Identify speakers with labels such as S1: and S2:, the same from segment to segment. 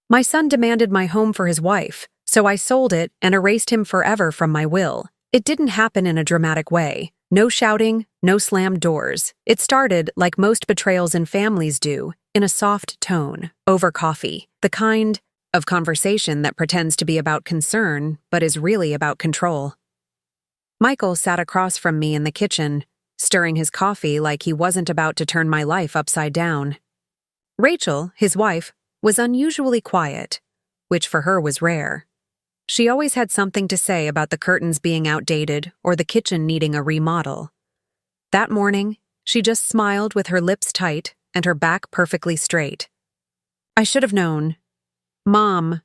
S1: My son demanded my home for his wife, so I sold it and erased him forever from my will. It didn't happen in a dramatic way. No shouting, no slammed doors. It started, like most betrayals in families do, in a soft tone, over coffee, the kind of conversation that pretends to be about concern but is really about control. Michael sat across from me in the kitchen, stirring his coffee like he wasn't about to turn my life upside down. Rachel, his wife, was unusually quiet, which for her was rare. She always had something to say about the curtains being outdated or the kitchen needing a remodel. That morning, she just smiled with her lips tight and her back perfectly straight. "I should have known." "Mom,"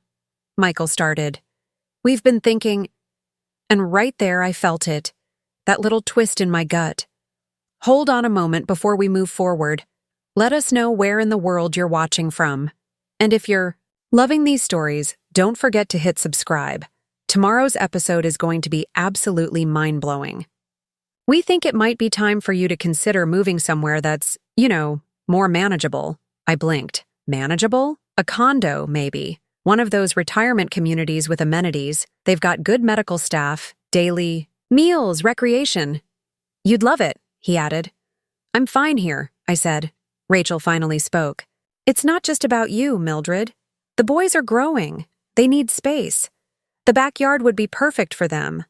S1: Michael started. "We've been thinking..." And right there I felt it, that little twist in my gut. "Hold on a moment before we move forward. Let us know where in the world you're watching from. And if you're loving these stories, don't forget to hit subscribe. Tomorrow's episode is going to be absolutely mind-blowing. We think it might be time for you to consider moving somewhere that's, more manageable." I blinked. Manageable? A condo, maybe. One of those retirement communities with amenities. They've got good medical staff, daily meals, recreation. "You'd love it," he added. "I'm fine here," I said. Rachel finally spoke. "It's not just about you, Mildred. The boys are growing. They need space. The backyard would be perfect for them.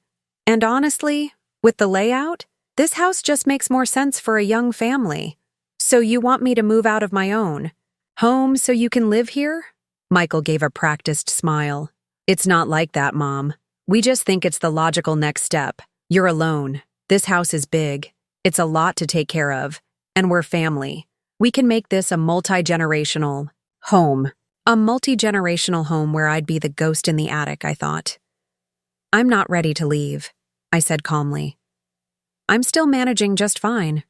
S1: And honestly, with the layout, this house just makes more sense for a young family. So you want me to move out of my own home so you can live here?" Michael gave a practiced smile. "It's not like that, Mom. We just think it's the logical next step. You're alone. This house is big. It's a lot to take care of. And we're family. We can make this a multi-generational home." A multi-generational home where I'd be the ghost in the attic, I thought. "I'm not ready to leave," I said calmly. "I'm still managing just fine."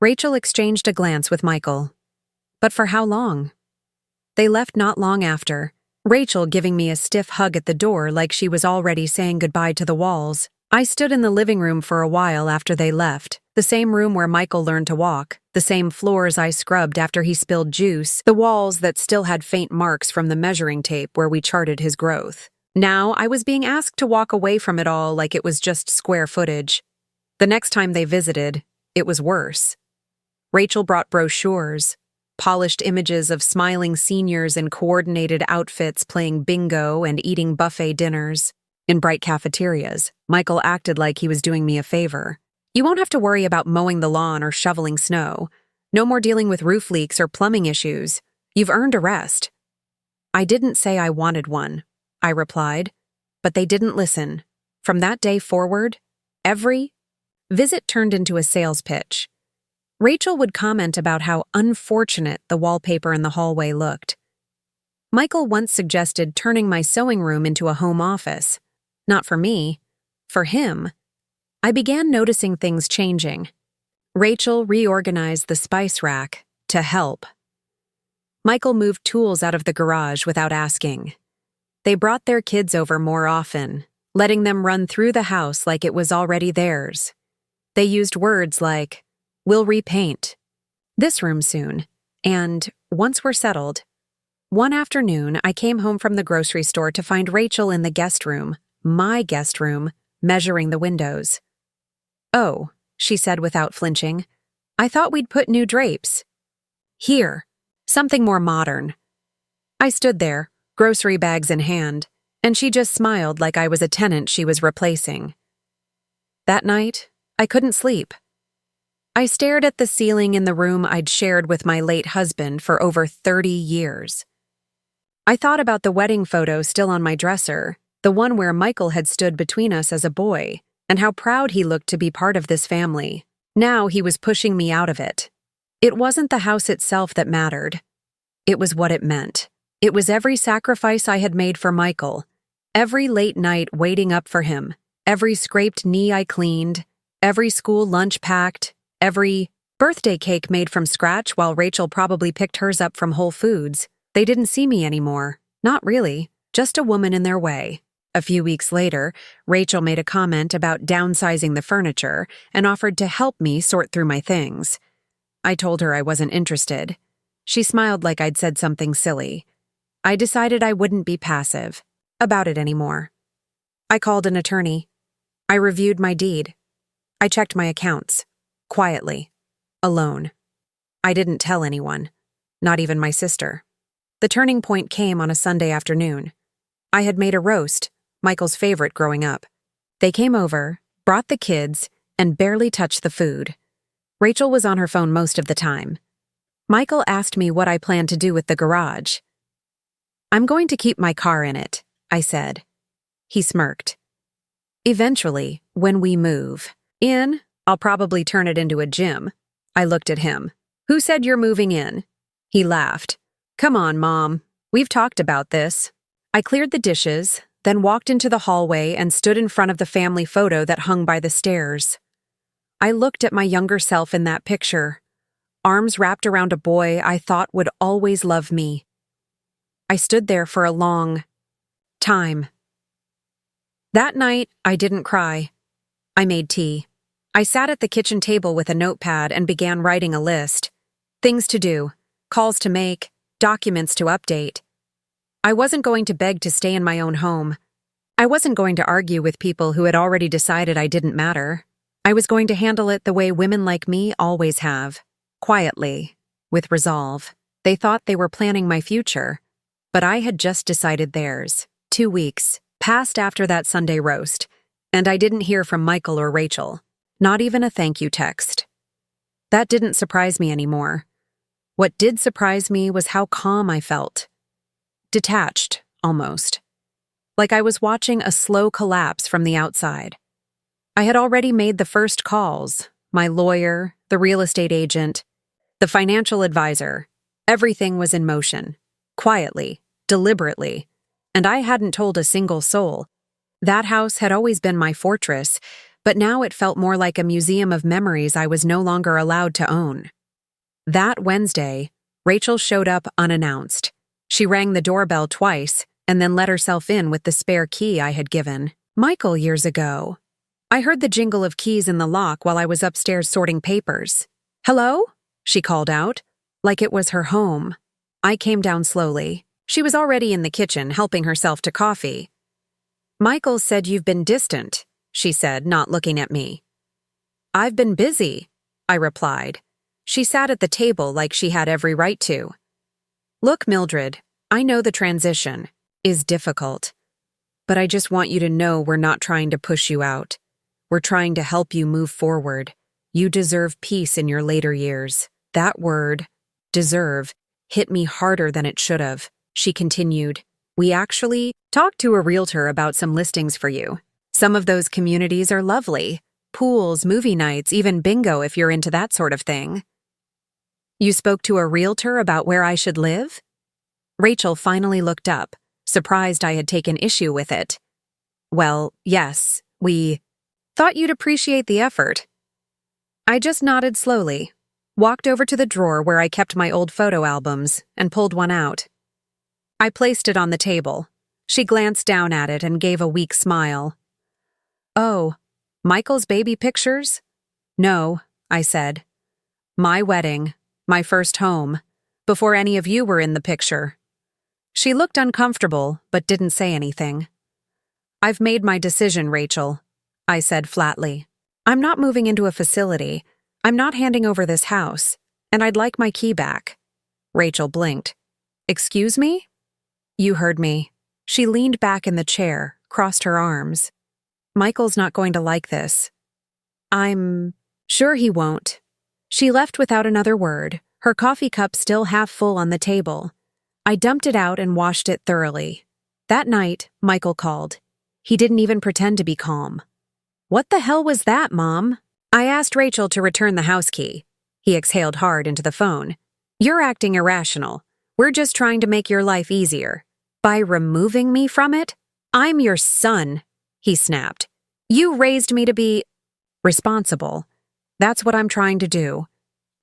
S1: Rachel exchanged a glance with Michael. "But for how long?" They left not long after, Rachel giving me a stiff hug at the door like she was already saying goodbye to the walls. I stood in the living room for a while after they left, the same room where Michael learned to walk, the same floors I scrubbed after he spilled juice, the walls that still had faint marks from the measuring tape where we charted his growth. Now I was being asked to walk away from it all like it was just square footage. The next time they visited, it was worse. Rachel brought brochures, polished images of smiling seniors in coordinated outfits playing bingo and eating buffet dinners in bright cafeterias. Michael acted like he was doing me a favor. "You won't have to worry about mowing the lawn or shoveling snow. No more dealing with roof leaks or plumbing issues. You've earned a rest." "I didn't say I wanted one," I replied, but they didn't listen. From that day forward, every visit turned into a sales pitch. Rachel would comment about how unfortunate the wallpaper in the hallway looked. Michael once suggested turning my sewing room into a home office. Not for me, for him. I began noticing things changing. Rachel reorganized the spice rack to help. Michael moved tools out of the garage without asking. They brought their kids over more often, letting them run through the house like it was already theirs. They used words like, "We'll repaint," "this room soon," and "once we're settled." One afternoon, I came home from the grocery store to find Rachel in the guest room, my guest room, measuring the windows. "Oh," she said without flinching, "I thought we'd put new drapes." "Here, something more modern." I stood there, grocery bags in hand, and she just smiled like I was a tenant she was replacing. That night, I couldn't sleep. I stared at the ceiling in the room I'd shared with my late husband for over 30 years. I thought about the wedding photo still on my dresser, the one where Michael had stood between us as a boy, and how proud he looked to be part of this family. Now he was pushing me out of it. It wasn't the house itself that mattered. It was what it meant. It was every sacrifice I had made for Michael, every late night waiting up for him, every scraped knee I cleaned, every school lunch packed, every birthday cake made from scratch while Rachel probably picked hers up from Whole Foods. They didn't see me anymore. Not really. Just a woman in their way. A few weeks later, Rachel made a comment about downsizing the furniture and offered to help me sort through my things. I told her I wasn't interested. She smiled like I'd said something silly. I decided I wouldn't be passive about it anymore. I called an attorney. I reviewed my deed. I checked my accounts. Quietly. Alone. I didn't tell anyone. Not even my sister. The turning point came on a Sunday afternoon. I had made a roast, Michael's favorite growing up. They came over, brought the kids, and barely touched the food. Rachel was on her phone most of the time. Michael asked me what I planned to do with the garage. "I'm going to keep my car in it," I said. He smirked. "Eventually, when we move in, I'll probably turn it into a gym." I looked at him. "Who said you're moving in?" He laughed. "Come on, Mom. We've talked about this." I cleared the dishes, then walked into the hallway and stood in front of the family photo that hung by the stairs. I looked at my younger self in that picture, arms wrapped around a boy I thought would always love me. I stood there for a long time. That night, I didn't cry. I made tea. I sat at the kitchen table with a notepad and began writing a list. Things to do, calls to make, documents to update. I wasn't going to beg to stay in my own home. I wasn't going to argue with people who had already decided I didn't matter. I was going to handle it the way women like me always have. Quietly, with resolve. They thought they were planning my future, but I had just decided theirs. 2 weeks passed after that Sunday roast, and I didn't hear from Michael or Rachel, not even a thank you text. That didn't surprise me anymore. What did surprise me was how calm I felt. Detached, almost. Like I was watching a slow collapse from the outside. I had already made the first calls, my lawyer, the real estate agent, the financial advisor. Everything was in motion, quietly, deliberately, and I hadn't told a single soul. That house had always been my fortress, but now it felt more like a museum of memories I was no longer allowed to own. That Wednesday, Rachel showed up unannounced. She rang the doorbell twice and then let herself in with the spare key I had given Michael years ago. I heard the jingle of keys in the lock while I was upstairs sorting papers. "Hello?" she called out, like it was her home. I came down slowly. She was already in the kitchen, helping herself to coffee. "Michael said you've been distant," she said, not looking at me. "I've been busy," I replied. She sat at the table like she had every right to. "Look, Mildred, I know the transition is difficult, but I just want you to know we're not trying to push you out. We're trying to help you move forward. You deserve peace in your later years." That word, deserve, hit me harder than it should have. She continued, "We actually talked to a realtor about some listings for you. Some of those communities are lovely. Pools, movie nights, even bingo if you're into that sort of thing." "You spoke to a realtor about where I should live?" Rachel finally looked up, surprised I had taken issue with it. "Well, yes, we thought you'd appreciate the effort." I just nodded slowly, walked over to the drawer where I kept my old photo albums, and pulled one out. I placed it on the table. She glanced down at it and gave a weak smile. "Oh, Michael's baby pictures?" "No," I said. "My wedding, my first home, before any of you were in the picture." She looked uncomfortable, but didn't say anything. "I've made my decision, Rachel," I said flatly. "I'm not moving into a facility. I'm not handing over this house, and I'd like my key back." Rachel blinked. "Excuse me?" "You heard me." She leaned back in the chair, crossed her arms. "Michael's not going to like this." "I'm sure he won't." She left without another word, her coffee cup still half full on the table. I dumped it out and washed it thoroughly. That night, Michael called. He didn't even pretend to be calm. "What the hell was that, Mom?" I asked Rachel to return the house key. He exhaled hard into the phone. "You're acting irrational. We're just trying to make your life easier. By removing me from it? I'm your son," he snapped. "You raised me to be responsible. That's what I'm trying to do.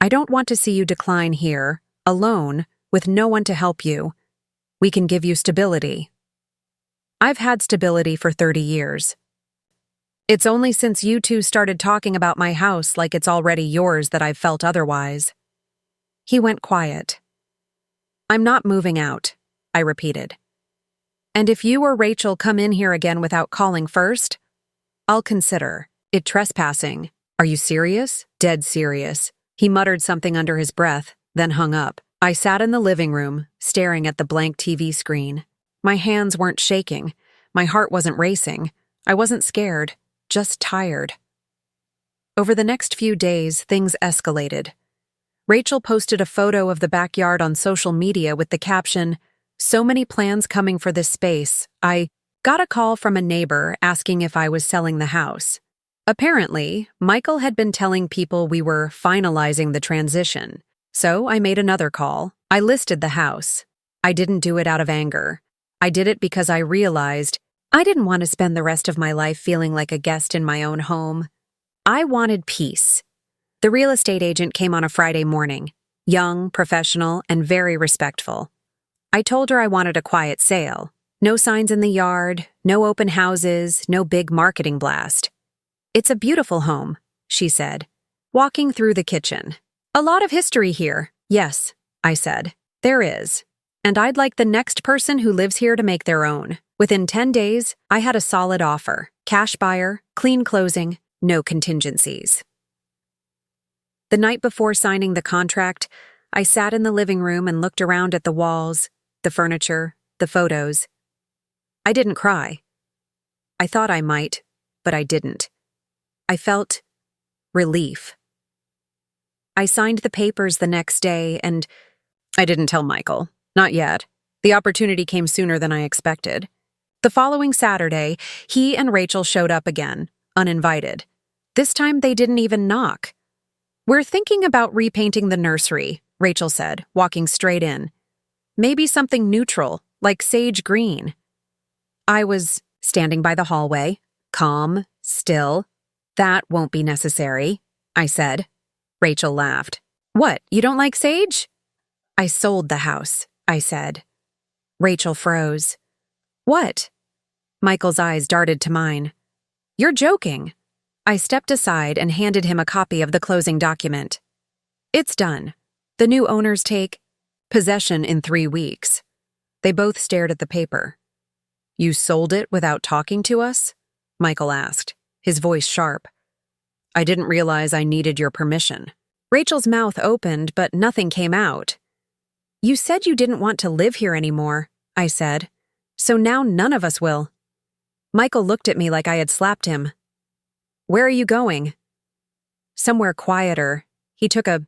S1: I don't want to see you decline here, alone, with no one to help you. We can give you stability." I've had stability for 30 years. It's only since you two started talking about my house like it's already yours that I've felt otherwise. He went quiet. "I'm not moving out," I repeated. And if you or Rachel come in here again without calling first, I'll consider it trespassing. Are you serious? Dead serious. He muttered something under his breath, then hung up. I sat in the living room, staring at the blank TV screen. My hands weren't shaking. My heart wasn't racing. I wasn't scared, just tired. Over the next few days, things escalated. Rachel posted a photo of the backyard on social media with the caption, "So many plans coming for this space. I got a call from a neighbor asking if I was selling the house." Apparently, Michael had been telling people we were finalizing the transition. So I made another call. I listed the house. I didn't do it out of anger. I did it because I realized I didn't want to spend the rest of my life feeling like a guest in my own home. I wanted peace. The real estate agent came on a Friday morning, young, professional, and very respectful. I told her I wanted a quiet sale. No signs in the yard, no open houses, no big marketing blast. "It's a beautiful home," she said, walking through the kitchen. "A lot of history here." "Yes," I said, "there is. And I'd like the next person who lives here to make their own." Within 10 days, I had a solid offer. Cash buyer, clean closing, no contingencies. The night before signing the contract, I sat in the living room and looked around at the walls, the furniture, the photos. I didn't cry. I thought I might, but I didn't. I felt relief. I signed the papers the next day and I didn't tell Michael. Not yet. The opportunity came sooner than I expected. The following Saturday, he and Rachel showed up again, uninvited. This time they didn't even knock. "We're thinking about repainting the nursery," Rachel said, walking straight in. "Maybe something neutral, like sage green." I was standing by the hallway, calm, still. "That won't be necessary," I said. Rachel laughed. "What, you don't like sage?" "I sold the house," I said. Rachel froze. "What?" Michael's eyes darted to mine. "You're joking." I stepped aside and handed him a copy of the closing document. "It's done. The new owners take possession in 3 weeks." They both stared at the paper. "You sold it without talking to us?" Michael asked, his voice sharp. "I didn't realize I needed your permission." Rachel's mouth opened, but nothing came out. "You said you didn't want to live here anymore," I said. "So now none of us will." Michael looked at me like I had slapped him. "Where are you going?" "Somewhere quieter." He took a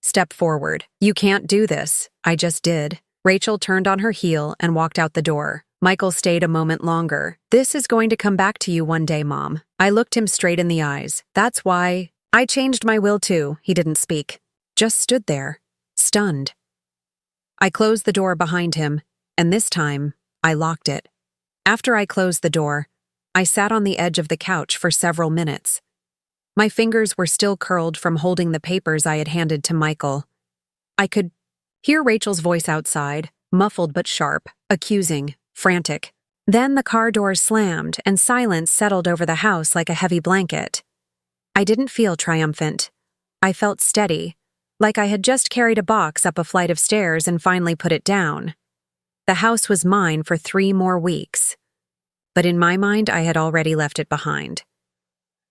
S1: step forward. "You can't do this." I just did. Rachel turned on her heel and walked out the door. Michael stayed a moment longer. "This is going to come back to you one day, Mom." I looked him straight in the eyes. "That's why I changed my will too." He didn't speak. Just stood there, stunned. I closed the door behind him, and this time, I locked it. After I closed the door, I sat on the edge of the couch for several minutes. My fingers were still curled from holding the papers I had handed to Michael. I could hear Rachel's voice outside, muffled but sharp, accusing, frantic. Then the car doors slammed and silence settled over the house like a heavy blanket. I didn't feel triumphant. I felt steady, like I had just carried a box up a flight of stairs and finally put it down. The house was mine for 3 more weeks. But in my mind, I had already left it behind.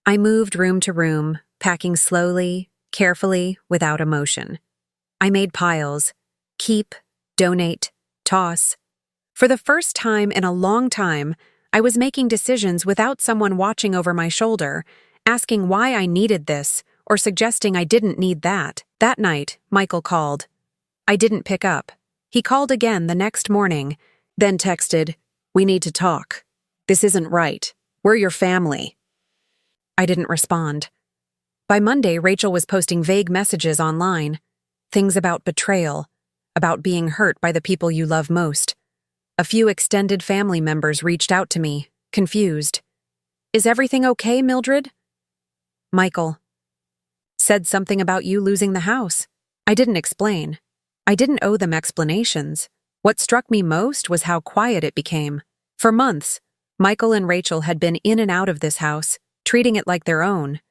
S1: I moved room to room, packing slowly, carefully, without emotion. I made piles. Keep, donate, toss. For the first time in a long time, I was making decisions without someone watching over my shoulder, asking why I needed this, or suggesting I didn't need that. That night, Michael called. I didn't pick up. He called again the next morning, then texted, "We need to talk. This isn't right. We're your family." I didn't respond. By Monday, Rachel was posting vague messages online. Things about betrayal, about being hurt by the people you love most. A few extended family members reached out to me, confused. "Is everything okay, Mildred?" Michael said something about you losing the house. I didn't explain. I didn't owe them explanations. What struck me most was how quiet it became. For months, Michael and Rachel had been in and out of this house, treating it like their own,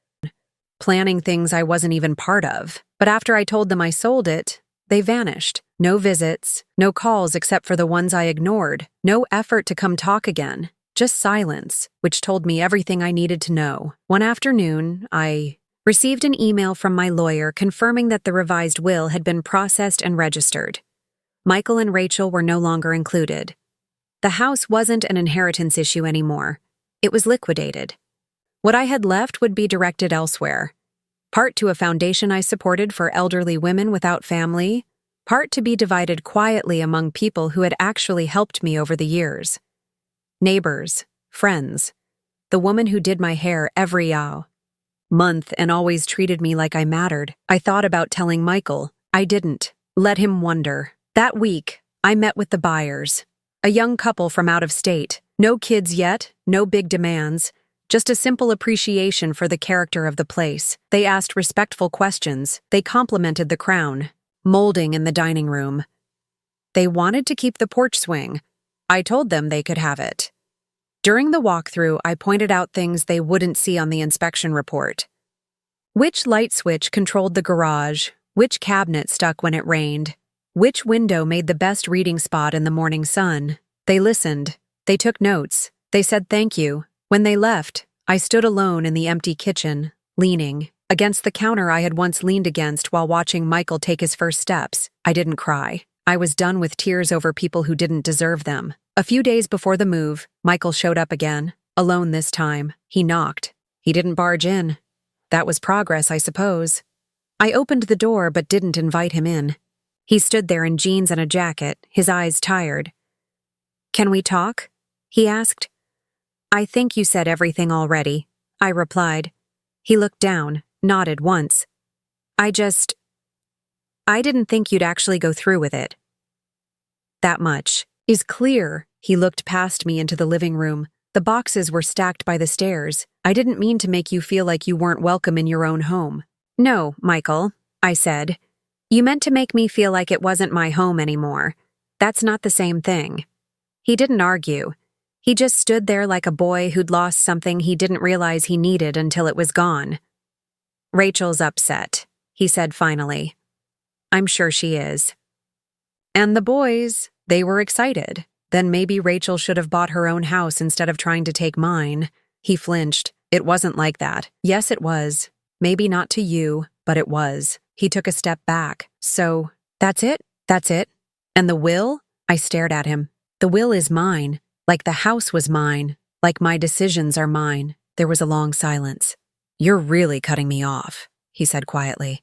S1: planning things I wasn't even part of. But after I told them I sold it, They vanished. No visits, no calls except for the ones I ignored, no effort to come talk again. Just silence, which told me everything I needed to know. One afternoon, I received an email from my lawyer confirming that the revised will had been processed and registered. Michael and Rachel were no longer included. The house wasn't an inheritance issue anymore. It was liquidated. What I had left would be directed elsewhere. Part to a foundation I supported for elderly women without family, part to be divided quietly among people who had actually helped me over the years. Neighbors, friends, the woman who did my hair every month and always treated me like I mattered. I thought about telling Michael. I didn't. Let him wonder. That week, I met with the buyers. A young couple from out of state. No kids yet, no big demands. Just a simple appreciation for the character of the place. They asked respectful questions. They complimented the crown, molding in the dining room. They wanted to keep the porch swing. I told them they could have it. During the walkthrough, I pointed out things they wouldn't see on the inspection report. Which light switch controlled the garage, which cabinet stuck when it rained, which window made the best reading spot in the morning sun. They listened. They took notes. They said thank you. When they left, I stood alone in the empty kitchen, leaning against the counter I had once leaned against while watching Michael take his first steps. I didn't cry. I was done with tears over people who didn't deserve them. A few days before the move, Michael showed up again, alone this time. He knocked. He didn't barge in. That was progress, I suppose. I opened the door but didn't invite him in. He stood there in jeans and a jacket, his eyes tired. "Can we talk?" he asked. "I think you said everything already," I replied. He looked down, nodded once. I didn't think you'd actually go through with it." "That much is clear." He looked past me into the living room. The boxes were stacked by the stairs. "I didn't mean to make you feel like you weren't welcome in your own home." "No, Michael," I said. "You meant to make me feel like it wasn't my home anymore. That's not the same thing." He didn't argue. He just stood there like a boy who'd lost something he didn't realize he needed until it was gone. "Rachel's upset," he said finally. "I'm sure she is." "And the boys, they were excited. Then maybe Rachel should have bought her own house instead of trying to take mine." He flinched. "It wasn't like that." "Yes, it was. Maybe not to you, but it was." He took a step back. "So, that's it? That's it? And the will?" I stared at him. "The will is mine, like the house was mine, like my decisions are mine." There was a long silence. "You're really cutting me off," he said quietly.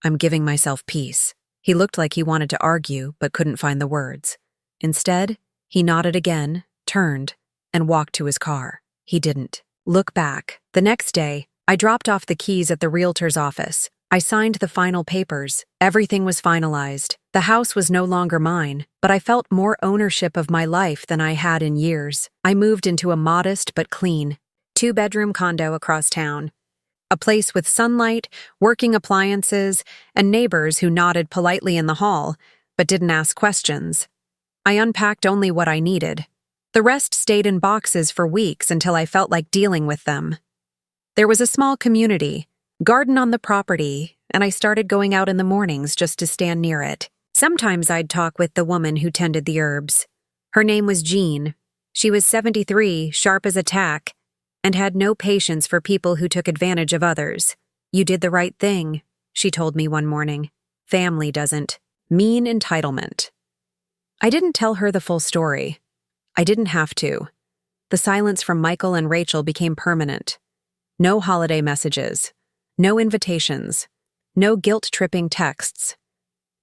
S1: "I'm giving myself peace." He looked like he wanted to argue, but couldn't find the words. Instead, he nodded again, turned, and walked to his car. He didn't look back. The next day, I dropped off the keys at the realtor's office. I signed the final papers. Everything was finalized. The house was no longer mine, but I felt more ownership of my life than I had in years. I moved into a modest but clean, 2-bedroom condo across town. A place with sunlight, working appliances, and neighbors who nodded politely in the hall, but didn't ask questions. I unpacked only what I needed. The rest stayed in boxes for weeks until I felt like dealing with them. There was a small community, garden on the property, and I started going out in the mornings just to stand near it. Sometimes I'd talk with the woman who tended the herbs. Her name was Jean. She was 73, sharp as a tack, and had no patience for people who took advantage of others. "You did the right thing," she told me one morning. "Family doesn't. Mean entitlement." I didn't tell her the full story. I didn't have to. The silence from Michael and Rachel became permanent. No holiday messages. No invitations. No guilt-tripping texts.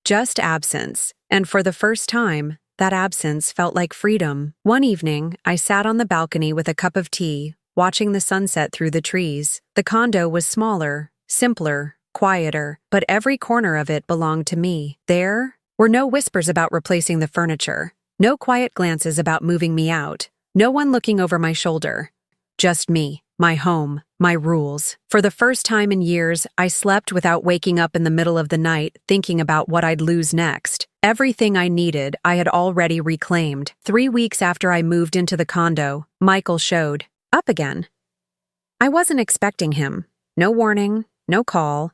S1: Just absence, and for the first time, that absence felt like freedom. One evening, I sat on the balcony with a cup of tea, watching the sunset through the trees. The condo was smaller, simpler, quieter, but every corner of it belonged to me. There were no whispers about replacing the furniture, no quiet glances about moving me out, no one looking over my shoulder. Just me, my home, my rules. For the first time in years, I slept without waking up in the middle of the night thinking about what I'd lose next. Everything I needed, I had already reclaimed. 3 weeks after I moved into the condo, Michael showed up again. I wasn't expecting him. No warning, no call.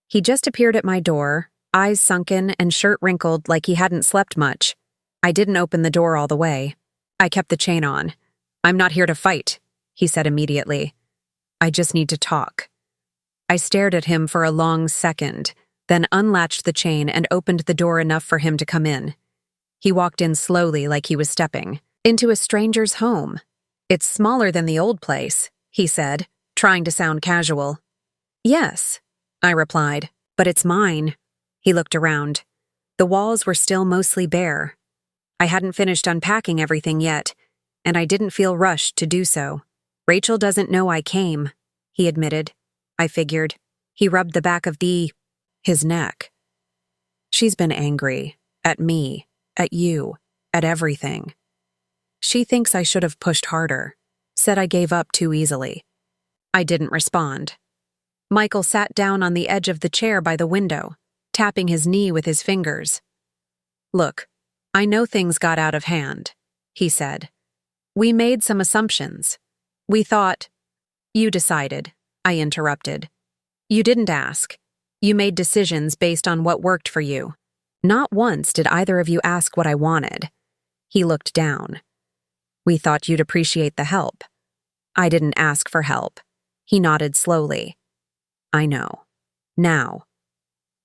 S1: He just appeared at my door, eyes sunken and shirt wrinkled like he hadn't slept much. I didn't open the door all the way. I kept the chain on. "I'm not here to fight," he said immediately. "I just need to talk." I stared at him for a long second, then unlatched the chain and opened the door enough for him to come in. He walked in slowly like he was stepping into a stranger's home. "It's smaller than the old place," he said, trying to sound casual. "Yes," I replied, "but it's mine." He looked around. The walls were still mostly bare. I hadn't finished unpacking everything yet, and I didn't feel rushed to do so. "Rachel doesn't know I came," he admitted. I figured. He rubbed the back of his neck. "She's been angry. At me. At you. At everything. She thinks I should have pushed harder. Said I gave up too easily." I didn't respond. Michael sat down on the edge of the chair by the window, tapping his knee with his fingers. "Look, I know things got out of hand," he said. "We made some assumptions. We thought—" "You decided," I interrupted. "You didn't ask. You made decisions based on what worked for you. Not once did either of you ask what I wanted." He looked down. "We thought you'd appreciate the help." "I didn't ask for help." He nodded slowly. "I know. Now."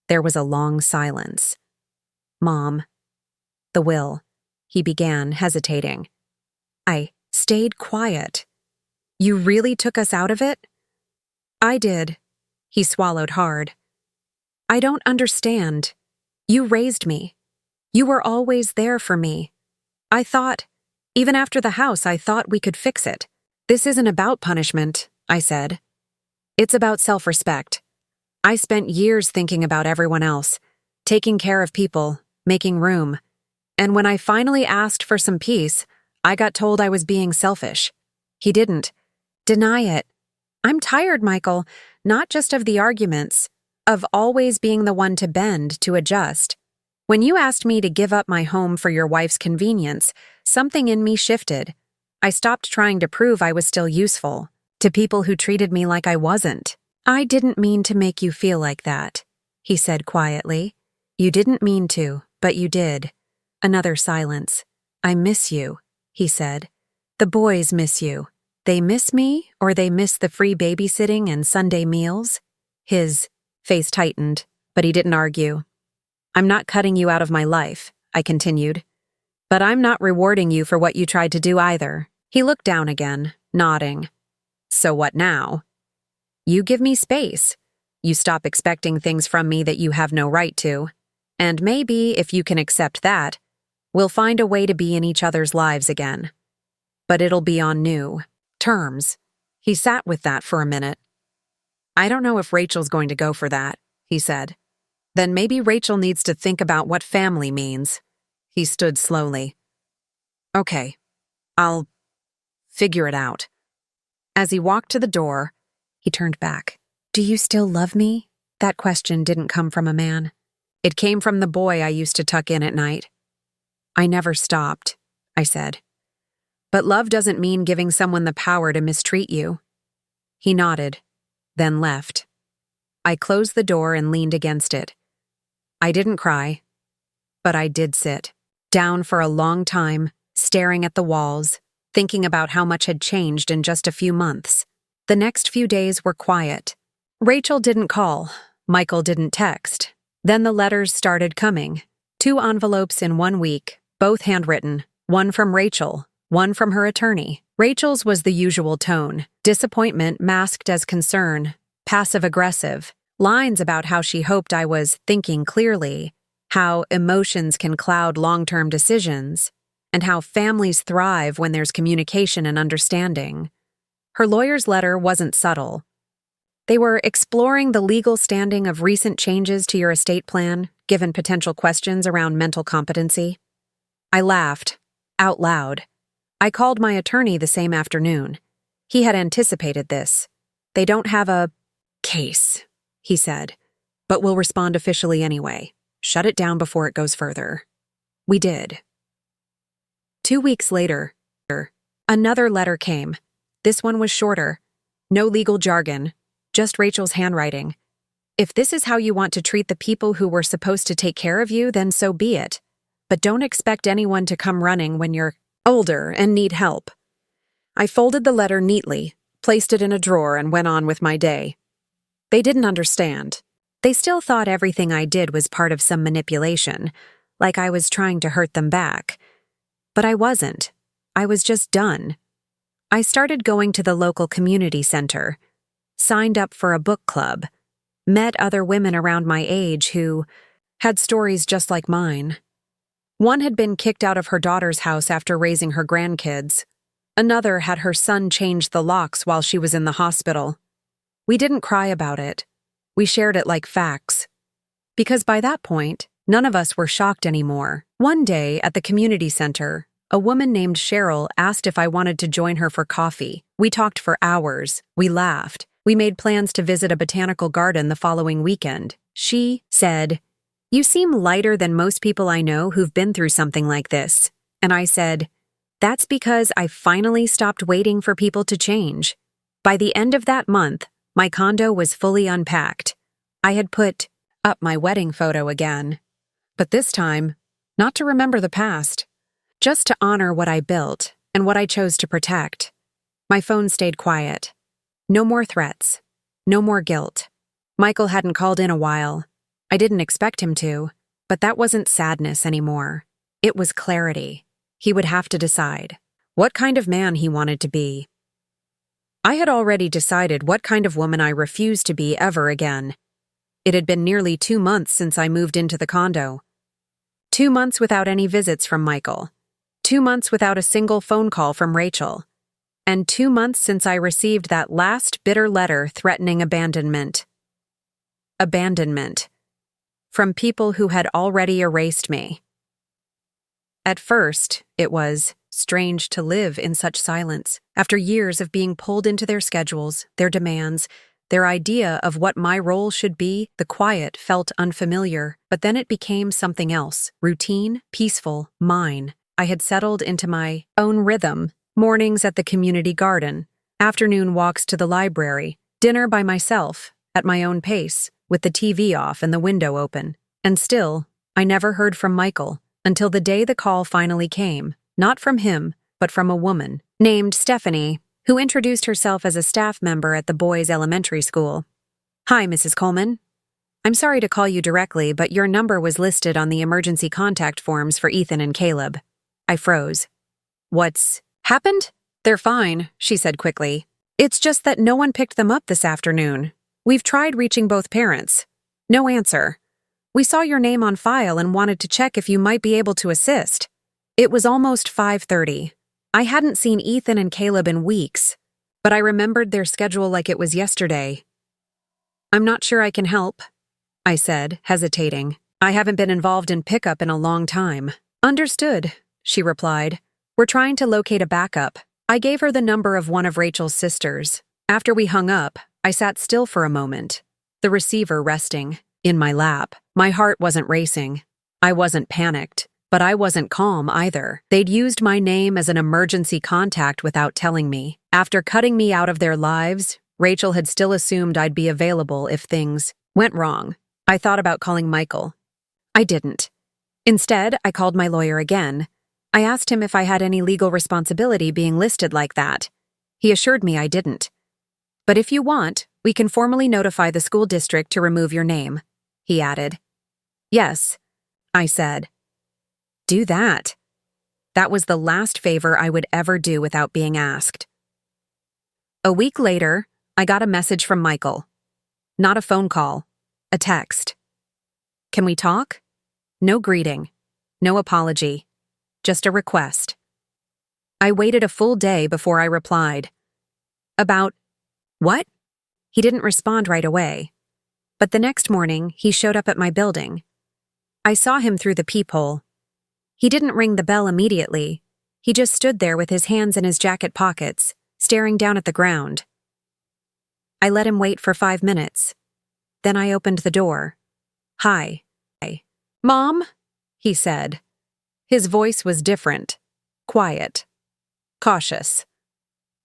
S1: There was a long silence. "Mom." "The will," he began, hesitating. I stayed quiet. "You really took us out of it?" "I did." He swallowed hard. "I don't understand. You raised me. You were always there for me. I thought, even after the house, I thought we could fix it. This isn't about punishment," I said. "It's about self-respect. I spent years thinking about everyone else, taking care of people, making room. And when I finally asked for some peace, I got told I was being selfish." He didn't deny it. "I'm tired, Michael, not just of the arguments, of always being the one to bend, to adjust. When you asked me to give up my home for your wife's convenience, something in me shifted. I stopped trying to prove I was still useful to people who treated me like I wasn't." "I didn't mean to make you feel like that," he said quietly. "You didn't mean to, but you did." Another silence. "I miss you," he said. "The boys miss you. They miss me, or they miss the free babysitting and Sunday meals?" His face tightened, but he didn't argue. "I'm not cutting you out of my life," I continued. "But I'm not rewarding you for what you tried to do either." He looked down again, nodding. "So what now?" "You give me space. You stop expecting things from me that you have no right to. And maybe, if you can accept that, we'll find a way to be in each other's lives again. But it'll be on new terms." He sat with that for a minute. "I don't know if Rachel's going to go for that," he said. "Then maybe Rachel needs to think about what family means." He stood slowly. "Okay, I'll figure it out." As he walked to the door, he turned back. "Do you still love me?" That question didn't come from a man. It came from the boy I used to tuck in at night. "I never stopped," I said. "But love doesn't mean giving someone the power to mistreat you." He nodded, then left. I closed the door and leaned against it. I didn't cry, but I did sit down for a long time, staring at the walls, thinking about how much had changed in just a few months. The next few days were quiet. Rachel didn't call. Michael didn't text. Then the letters started coming. 2 envelopes in 1 week, both handwritten, one from Rachel, one from her attorney. Rachel's was the usual tone, disappointment masked as concern, passive-aggressive, lines about how she hoped I was thinking clearly, how emotions can cloud long-term decisions, and how families thrive when there's communication and understanding. Her lawyer's letter wasn't subtle. They were exploring the legal standing of recent changes to your estate plan, given potential questions around mental competency. I laughed, out loud. I called my attorney the same afternoon. He had anticipated this. "They don't have a case," he said, "but we'll respond officially anyway. Shut it down before it goes further." We did. 2 weeks later, another letter came. This one was shorter. No legal jargon, just Rachel's handwriting. If this is how you want to treat the people who were supposed to take care of you, then so be it. But don't expect anyone to come running when you're older and need help. I folded the letter neatly, placed it in a drawer, and went on with my day. They didn't understand. They still thought everything I did was part of some manipulation, like I was trying to hurt them back. But I wasn't. I was just done. I started going to the local community center, signed up for a book club, met other women around my age who had stories just like mine. One had been kicked out of her daughter's house after raising her grandkids. Another had her son change the locks while she was in the hospital. We didn't cry about it. We shared it like facts. Because by that point, none of us were shocked anymore. One day at the community center, a woman named Cheryl asked if I wanted to join her for coffee. We talked for hours. We laughed. We made plans to visit a botanical garden the following weekend. She said, "You seem lighter than most people I know who've been through something like this." And I said, "That's because I finally stopped waiting for people to change." By the end of that month, my condo was fully unpacked. I had put up my wedding photo again. But this time, not to remember the past, just to honor what I built and what I chose to protect. My phone stayed quiet. No more threats. No more guilt. Michael hadn't called in a while. I didn't expect him to, but that wasn't sadness anymore. It was clarity. He would have to decide what kind of man he wanted to be. I had already decided what kind of woman I refused to be ever again. It had been nearly 2 months since I moved into the condo. 2 months without any visits from Michael. 2 months without a single phone call from Rachel. And 2 months since I received that last bitter letter threatening abandonment. Abandonment. From people who had already erased me. At first, it was strange to live in such silence. After years of being pulled into their schedules, their demands, their idea of what my role should be, the quiet felt unfamiliar. But then it became something else. Routine, peaceful, mine. I had settled into my own rhythm. Mornings at the community garden, afternoon walks to the library, dinner by myself, at my own pace, with the TV off and the window open. And still, I never heard from Michael until the day the call finally came, not from him, but from a woman named Stephanie, who introduced herself as a staff member at the boys' elementary school. "Hi, Mrs. Coleman. I'm sorry to call you directly, but your number was listed on the emergency contact forms for Ethan and Caleb." I froze. "What's happened?" "They're fine," she said quickly. "It's just that no one picked them up this afternoon. We've tried reaching both parents. No answer. We saw your name on file and wanted to check if you might be able to assist." It was almost 5:30. I hadn't seen Ethan and Caleb in weeks, but I remembered their schedule like it was yesterday. "I'm not sure I can help," I said, hesitating. "I haven't been involved in pickup in a long time." "Understood," she replied. "We're trying to locate a backup." I gave her the number of one of Rachel's sisters. After we hung up, I sat still for a moment, the receiver resting in my lap. My heart wasn't racing. I wasn't panicked, but I wasn't calm either. They'd used my name as an emergency contact without telling me. After cutting me out of their lives, Rachel had still assumed I'd be available if things went wrong. I thought about calling Michael. I didn't. Instead, I called my lawyer again. I asked him if I had any legal responsibility being listed like that. He assured me I didn't. "But if you want, we can formally notify the school district to remove your name," he added. "Yes," I said. Do that. That was the last favor I would ever do without being asked. A week later, I got a message from Michael. Not a phone call, a text. "Can we talk?" No greeting, no apology, just a request. I waited a full day before I replied. "About what?" He didn't respond right away. But the next morning, he showed up at my building. I saw him through the peephole. He didn't ring the bell immediately. He just stood there with his hands in his jacket pockets, staring down at the ground. I let him wait for 5 minutes. Then I opened the door. "Hi." "Mom?" he said. His voice was different, quiet, cautious.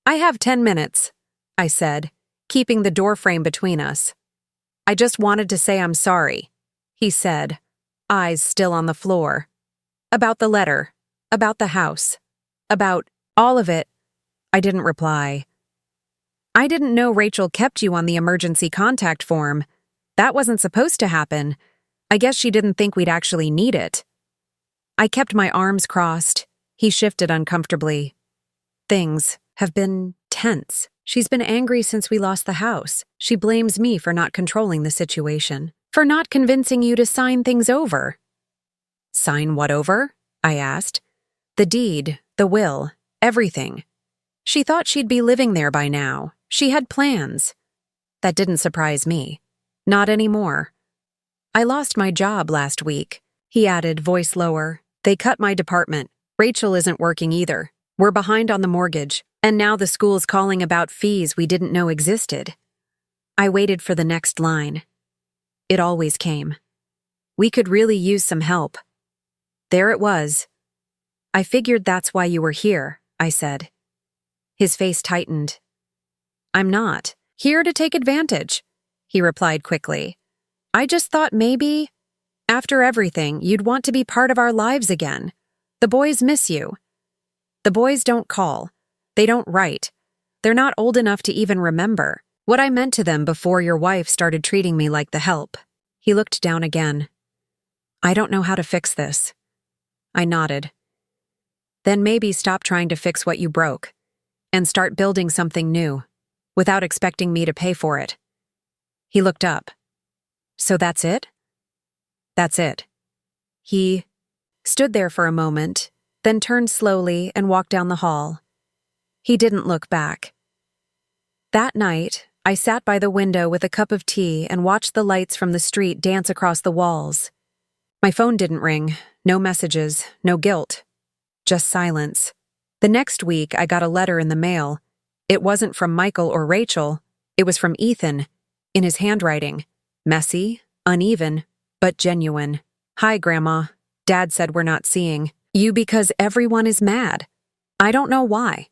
S1: "I have 10 minutes, I said, keeping the doorframe between us. I just wanted to say I'm sorry, he said, eyes still on the floor. About the letter, about the house, about all of it. I didn't reply. I didn't know Rachel kept you on the emergency contact form. That wasn't supposed to happen. I guess she didn't think we'd actually need it. I kept my arms crossed. He shifted uncomfortably. Things have been tense. She's been angry since we lost the house. She blames me for not controlling the situation, for not convincing you to sign things over. Sign what over? I asked. The deed, the will, everything. She thought she'd be living there by now. She had plans. That didn't surprise me. Not anymore. I lost my job last week, he added, voice lower. They cut my department. Rachel isn't working either. We're behind on the mortgage, and now the school's calling about fees we didn't know existed. I waited for the next line. It always came. We could really use some help. There it was. I figured that's why you were here, I said. His face tightened. I'm not here to take advantage, he replied quickly. I just thought maybe, after everything, you'd want to be part of our lives again. The boys miss you. The boys don't call. They don't write. They're not old enough to even remember what I meant to them before your wife started treating me like the help. He looked down again. I don't know how to fix this. I nodded. Then maybe stop trying to fix what you broke and start building something new without expecting me to pay for it. He looked up. So that's it? That's it. He stood there for a moment, then turned slowly and walked down the hall. He didn't look back. That night, I sat by the window with a cup of tea and watched the lights from the street dance across the walls. My phone didn't ring, no messages, no guilt, just silence. The next week, I got a letter in the mail. It wasn't from Michael or Rachel. It was from Ethan, in his handwriting. Messy, uneven, but genuine. Hi, Grandma. Dad said we're not seeing you because everyone is mad. I don't know why.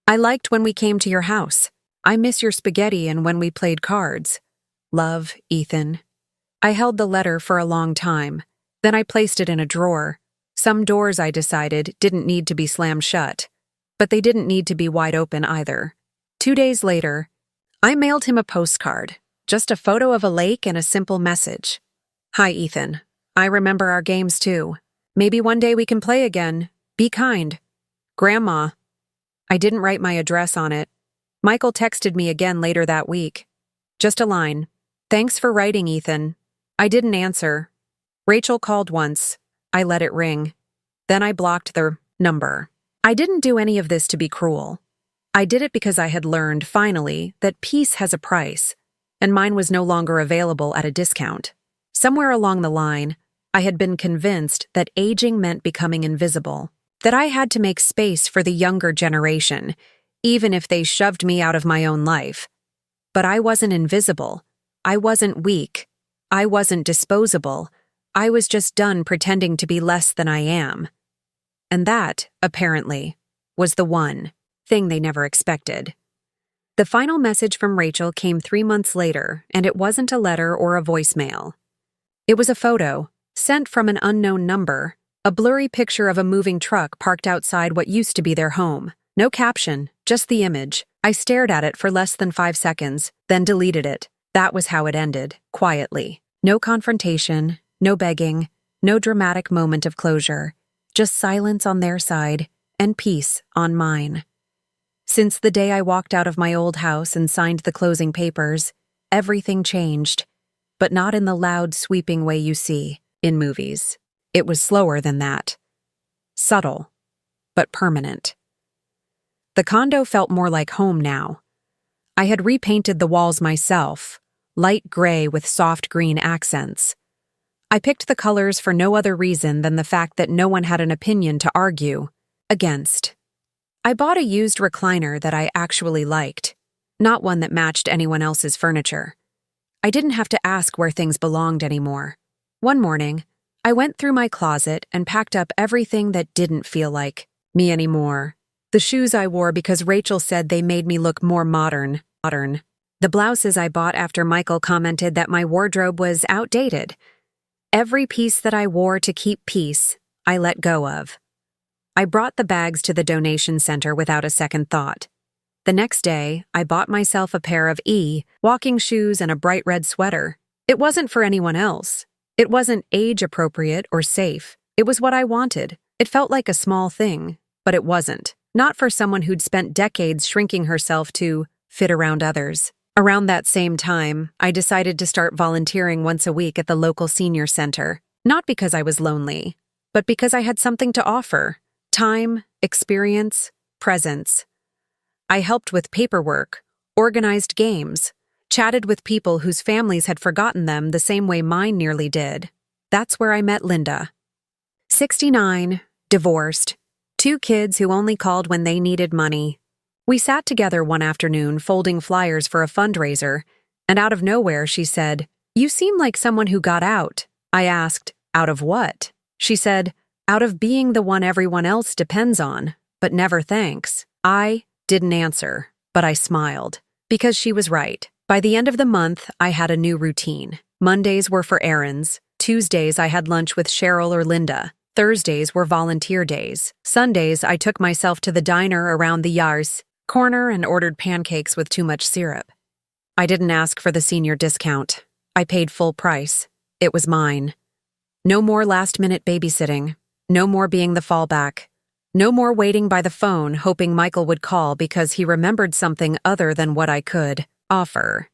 S1: I liked when we came to your house. I miss your spaghetti and when we played cards. Love, Ethan. I held the letter for a long time. Then I placed it in a drawer. Some doors, I decided, didn't need to be slammed shut. But they didn't need to be wide open either. 2 days later, I mailed him a postcard. Just a photo of a lake and a simple message. Hi, Ethan. I remember our games too. Maybe one day we can play again. Be kind. Grandma. I didn't write my address on it. Michael texted me again later that week. Just a line. Thanks for writing, Ethan. I didn't answer. Rachel called once. I let it ring. Then I blocked the number. I didn't do any of this to be cruel. I did it because I had learned, finally, that peace has a price, and mine was no longer available at a discount. Somewhere along the line, I had been convinced that aging meant becoming invisible, that I had to make space for the younger generation, even if they shoved me out of my own life. But I wasn't invisible. I wasn't weak. I wasn't disposable. I was just done pretending to be less than I am. And that, apparently, was the one thing they never expected. The final message from Rachel came 3 months later, and it wasn't a letter or a voicemail. It was a photo, sent from an unknown number, a blurry picture of a moving truck parked outside what used to be their home. No caption, just the image. I stared at it for less than 5 seconds, then deleted it. That was how it ended, quietly. No confrontation, no begging, no dramatic moment of closure. Just silence on their side, and peace on mine. Since the day I walked out of my old house and signed the closing papers, everything changed. But not in the loud, sweeping way you see in movies. It was slower than that. Subtle, but permanent. The condo felt more like home now. I had repainted the walls myself, light gray with soft green accents. I picked the colors for no other reason than the fact that no one had an opinion to argue against. I bought a used recliner that I actually liked, not one that matched anyone else's furniture. I didn't have to ask where things belonged anymore. One morning, I went through my closet and packed up everything that didn't feel like me anymore. The shoes I wore because Rachel said they made me look more modern. The blouses I bought after Michael commented that my wardrobe was outdated. Every piece that I wore to keep peace, I let go of. I brought the bags to the donation center without a second thought. The next day, I bought myself a pair of walking shoes and a bright red sweater. It wasn't for anyone else. It wasn't age-appropriate or safe. It was what I wanted. It felt like a small thing, but it wasn't. Not for someone who'd spent decades shrinking herself to fit around others. Around that same time, I decided to start volunteering once a week at the local senior center. Not because I was lonely, but because I had something to offer. Time, experience, presence. I helped with paperwork, organized games, chatted with people whose families had forgotten them the same way mine nearly did. That's where I met Linda. 69, divorced, 2 kids who only called when they needed money. We sat together one afternoon folding flyers for a fundraiser, and out of nowhere she said, "You seem like someone who got out." I asked, "Out of what?" She said, "Out of being the one everyone else depends on, but never thanks." I didn't answer, but I smiled, because she was right. By the end of the month, I had a new routine. Mondays were for errands. Tuesdays, I had lunch with Cheryl or Linda. Thursdays were volunteer days. Sundays, I took myself to the diner around the Yars corner and ordered pancakes with too much syrup. I didn't ask for the senior discount. I paid full price. It was mine. No more last-minute babysitting. No more being the fallback. No more waiting by the phone hoping Michael would call because he remembered something other than what I could offer.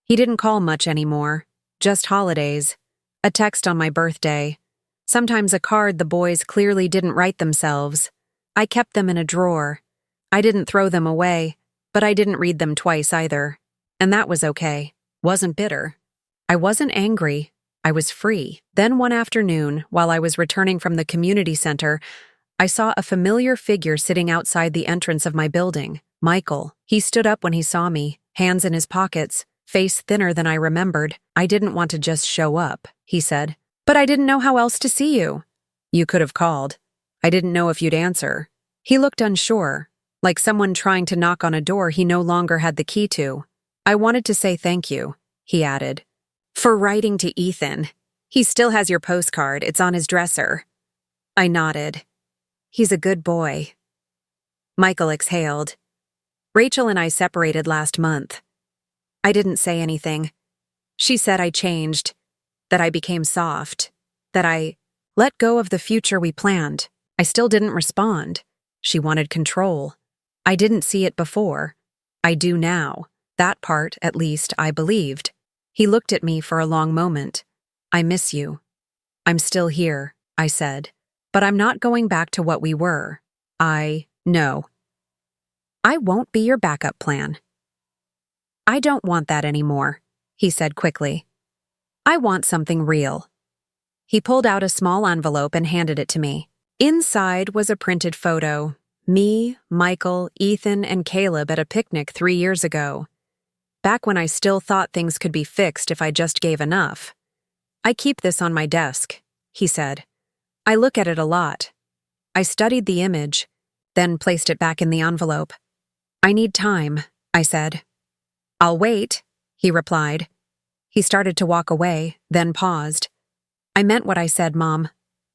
S1: He didn't call much anymore. Just holidays. A text on my birthday. Sometimes a card the boys clearly didn't write themselves. I kept them in a drawer. I didn't throw them away, but I didn't read them twice either. And that was okay. Wasn't bitter. I wasn't angry. I was free. Then one afternoon, while I was returning from the community center, I saw a familiar figure sitting outside the entrance of my building, Michael. He stood up when he saw me, hands in his pockets, face thinner than I remembered. "I didn't want to just show up," he said. "But I didn't know how else to see you." "You could have called. I didn't know if you'd answer." He looked unsure, like someone trying to knock on a door he no longer had the key to. "I wanted to say thank you," he added, "for writing to Ethan. He still has your postcard. It's on his dresser." I nodded. "He's a good boy." Michael exhaled. "Rachel and I separated last month." I didn't say anything. She said I changed, that I became soft, that I let go of the future we planned. I still didn't respond. She wanted control. I didn't see it before. I do now. That part, at least, I believed. He looked at me for a long moment. "I miss you." "I'm still here," I said. "But I'm not going back to what we were." "I know." "I won't be your backup plan." "I don't want that anymore," he said quickly. "I want something real." He pulled out a small envelope and handed it to me. Inside was a printed photo. Me, Michael, Ethan, and Caleb at a picnic 3 years ago. Back when I still thought things could be fixed if I just gave enough. "I keep this on my desk," he said. "I look at it a lot." I studied the image, then placed it back in the envelope. "I need time," I said. "I'll wait," he replied. He started to walk away, then paused. "I meant what I said, Mom.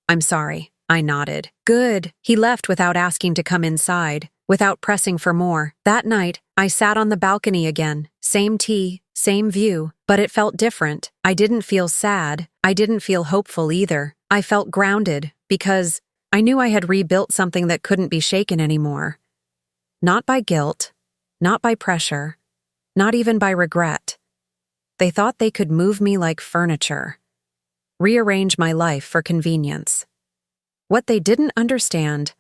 S1: I'm sorry." I nodded. "Good." He left without asking to come inside, without pressing for more. That night, I sat on the balcony again. Same tea, same view, but it felt different. I didn't feel sad. I didn't feel hopeful either. I felt grounded, because I knew I had rebuilt something that couldn't be shaken anymore. Not by guilt, not by pressure, not even by regret. They thought they could move me like furniture, rearrange my life for convenience. What they didn't understand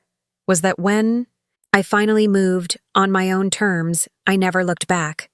S1: was that when I finally moved on my own terms, I never looked back.